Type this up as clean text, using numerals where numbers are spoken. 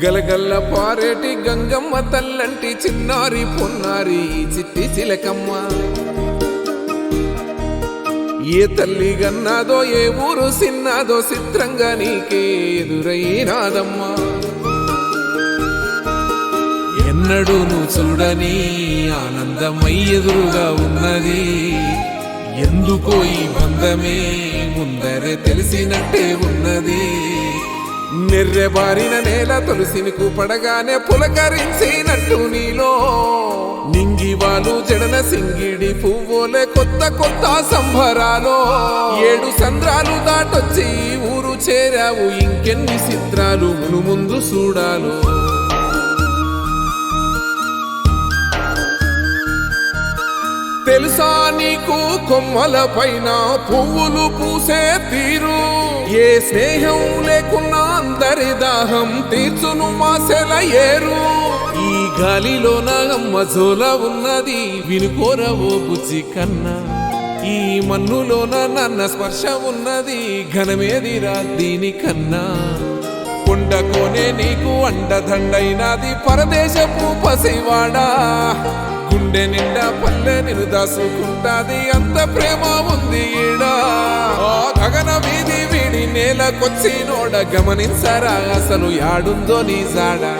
గలగల్ల పారేటి గంగమ్మ తల్లంటి చిన్నారి పొన్నారి చిట్టి చిలకమ్మ. ఏ తల్లి గన్నాదో ఏ ఊరు సిన్నాదో చిత్రంగా నీకే ఎదురైనాదమ్మా. ఎన్నడూ నువ్వు చూడని ఆనందమై ఎదురుగా ఉన్నది. ఎందుకో ఈ బంధమే ముందరే తెలిసినట్టే ఉన్నది. నెర్రెబారిన నేల తులసిని పడగానే పులకరించినట్టు నీలో నింగివాలు జడన సింగిడి పువ్వులే కొత్త కొత్త సంబరాలో. 7 సంద్రాలు దాటొచ్చి ఊరు చేరావు, ఇంకెన్ని చిత్రాలు మును ముందు చూడాలో. తెలుసా నీకు కొమ్మల పైన పువ్వులు పూసే తీరు. ఏ స్నేహం లేకున్నా అందరి దాహం తీర్చును మాసెల ఏరు. ఈ గాలిలోన అమ్మ జోల ఉన్నది, వినుకోరవో బుజ్జి కన్నా. ఈ మన్నులోన నన్న స్పర్శ ఉన్నది, ఘనమేదిరా దీనికన్నా. కొండకోనే నీకు అండదండైనది పరదేశపు పసివాడా. గుండె నిండా పల్లె నిన్ను దాసుకుంటాది, అంత ప్రేమ ఉంది ఈడా. గగన వీధి వీడి నేలకొచ్చినోడ గమనించరా అసలు యాడుందో నీ జాడా.